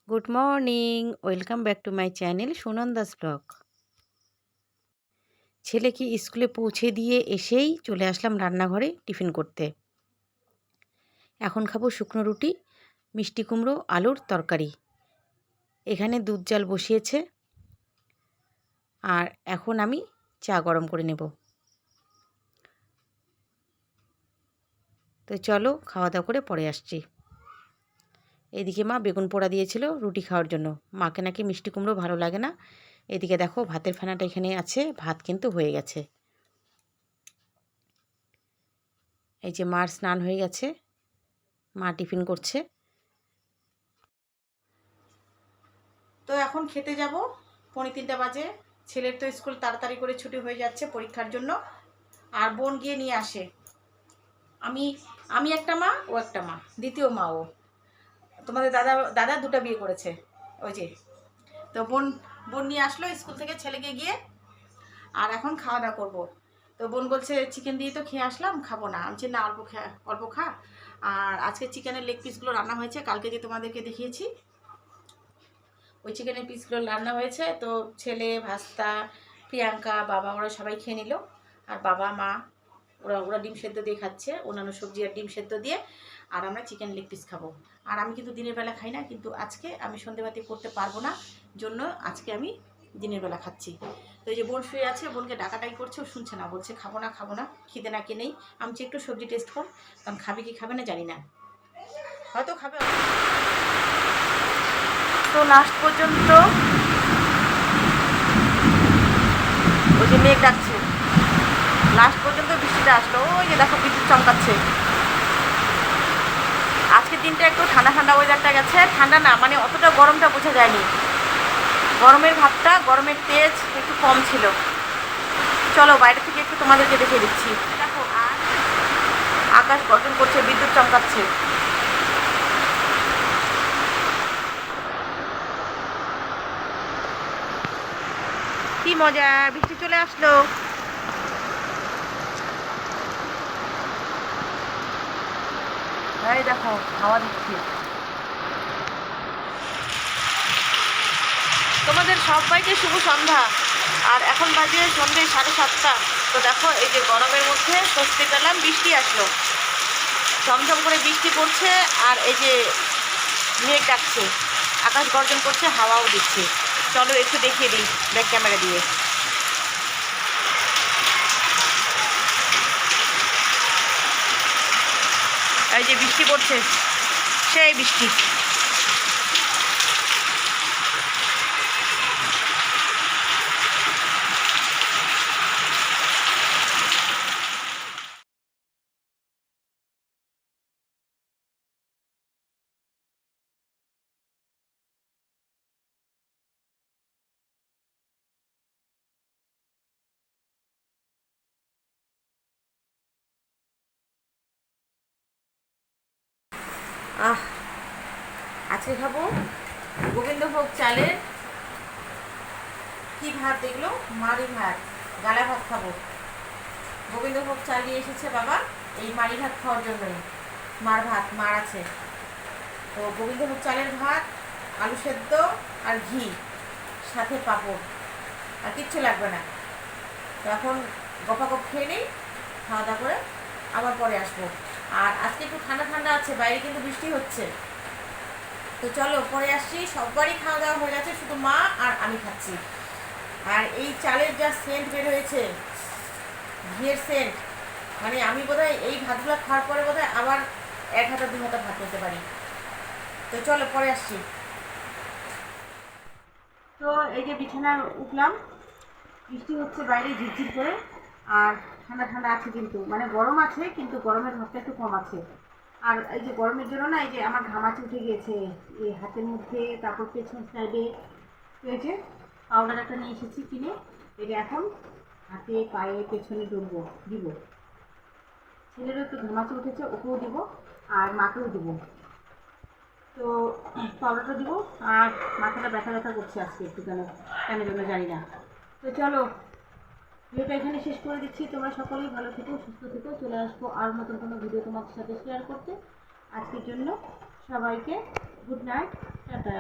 Good morning, welcome back to my channel Sunanda's blog. ছেলেকে স্কুলে পৌঁছে দিয়ে এসেই চলে আসলাম রান্নাঘরে টিফিন করতে। এখন খাবো শুকনো রুটি, মিষ্টি কুমড়ো, আলুর তরকারি। এখানে দুধ জাল বসিয়েছে আর এখন আমি চা গরম করে নেব। তো চলো খাওয়া দাওয়া করে পরে আসছি। এদিকে মা বেগুন পোড়া দিয়েছিল রুটি খাওয়ার জন্য। মাকে নাকি মিষ্টি কুমড়ো ভালো লাগে না। এদিকে দেখো ভাতের ফেনাটা এখানে আছে, ভাত কিন্তু হয়ে গেছে। এই যে মার স্নান হয়ে গেছে, মা টিফিন করছে। তো এখন খেতে যাব, 2:45 বাজে। ছেলের তো স্কুল তাড়াতাড়ি করে ছুটি হয়ে যাচ্ছে পরীক্ষার জন্য, আর বোন গিয়ে নিয়ে আসে। আমি আমি একটা মা, ও একটা মা, দ্বিতীয় মা ও। তোমাদের দাদা দাদা দুটো বিয়ে করেছে ওই যে। তো বোন বোন নিয়ে আসলো স্কুল থেকে ছেলেকে গিয়ে, আর এখন খাওয়া দাওয়া করবো। তো বোন বলছে চিকেন দিয়ে তো খেয়ে আসলাম, খাবো না। আমি না, অল্প খা। আর আজকে চিকেনের লেগ পিসগুলো রান্না হয়েছে, কালকে যে তোমাদেরকে দেখিয়েছি ওই চিকেনের পিসগুলো রান্না হয়েছে। তো ছেলে, ভাস্তা, প্রিয়াঙ্কা, বাবা ওরা সবাই খেয়ে নিল। আর বাবা মা ওরা ওরা ডিম সেদ্ধ দিয়ে খাচ্ছে, অন্যান্য সবজি আর ডিম সেদ্ধ দিয়ে। আর আমরা চিকেন লেগ পিস খাবো। আর আমি কিন্তু দিনের বেলা খাই না, কিন্তু আজকে আমি সন্ধেবাতি করতে পারবো না, জন্য আজকে আমি দিনের বেলা খাচ্ছি। তো এই যে বোন শুয়ে আছে, বোনকে ডাকাটাই করছে, ও শুনছে না, বলছে খাবো না খাবো না, খিদে না কে নেই। আমি একটু সবজি টেস্ট কর, কারণ খাবে কি খাবে না জানি না, হয়তো খাবে। তো লাস্ট পর্যন্ত ওই যে মেঘ ডাকছে, লাস্ট পর্যন্ত বৃষ্টিটা আসলো। ওই যে দেখো বিদ্যুৎ চমকাচ্ছে। আজকের দিনটা একটু ঠান্ডা ঠান্ডা ওয়েদারটা গেছে, ঠান্ডা না মানে অতটা গরমটা বোঝা যায়নি। গরমের ভাবটা, গরমের তেজ একটু কম ছিল। চলো বাইরে থেকে একটু তোমাদেরকে দেখিয়ে দিচ্ছি। দেখো আর আকাশ গর্জন করছে, বিদ্যুৎ চমকাচ্ছে। কি মজা, বৃষ্টি চলে আসলো। এই দেখো হাওয়া দিচ্ছে। তোমাদের সবাইকে শুভ সন্ধ্যা। আর এখন বাজে সন্ধ্যে 7:30। তো দেখো এই যে গরমের মধ্যে স্বস্তি পেলাম, বৃষ্টি আসলো, ঝমঝম করে বৃষ্টি পড়ছে। আর এই যে মেঘ ডাকছে, আকাশ গর্জন করছে, হাওয়াও দিচ্ছে। চলো একটু দেখিয়ে দিই ব্যাক ক্যামেরা দিয়ে। এই যে বৃষ্টি পড়ছে, সেই বৃষ্টি। আজকে খাবো গোবিন্দভোগ চালের কি ভাত, এগুলো মাড়ি ভাত, গালা ভাত খাবো। গোবিন্দভোগ চাল নিয়ে এসেছে বাবা এই মাড়ি ভাত খাওয়ার জন্যই। মার ভাত, মার আছে। তো গোবিন্দভোগ চালের ভাত, আলু সেদ্ধ আর ঘি, সাথে পাঁপড়, আর কিচ্ছু লাগবে না। তো এখন গপাগপ খেয়ে নিই, খাওয়া দাওয়া করে আবার পরে আসবো। আর আজকে একটু ঠান্ডা ঠান্ডা আছে, বাইরে কিন্তু বৃষ্টি হচ্ছে। তো চলো পরে আসছি। সবারই খাওয়া দাওয়া হয়ে গেছে, শুধু মা আর আমি খাচ্ছি। আর এই চালের যা সেন্ট বের হয়েছে, ঘিয়ের সেন্ট, মানে আমি বোধহয় এই ভাতগুলো খাওয়ার পরে বোধহয় আবার 1 হাতা 2 হাতা ভাত খেতে পারি। তো চলো পরে আসছি। তো এই যে বিছানা উঠলাম, বৃষ্টি হচ্ছে বাইরে ঝিরঝির করে। আর ঠান্ডা ঠান্ডা আছে, কিন্তু মানে গরম আছে, কিন্তু গরমের ভাবটা একটু কম আছে। আর এই যে গরমের জন্য না, এই যে আমার ঘামাচি উঠে গিয়েছে এই হাতের মধ্যে, তারপর পেছন সাইডে। তো এই যে পাউডার একটা নিয়ে এসেছি কিনে, এটা এখন হাতে, পায়ে, পেছনে দিব। ছেলেরও একটু ঘামাচি উঠেছে, ওকেও দিব, আর মাকেও দিব। তো পাউডারটা দিব। আর মাথাটা ব্যথা ব্যথা করছে আজকে একটু, কেন কেন জন্য জানি না। তো চলো ভিডিওটা এখানে শেষ করে দিচ্ছি। তোমরা সকলেই ভালো থেকো, সুস্থ থেকো। চলে আসবো আর নতুন কোনো ভিডিও তোমাদের সাথে শেয়ার করতে। আজকের জন্য সবাইকে গুড নাইট, টাটা।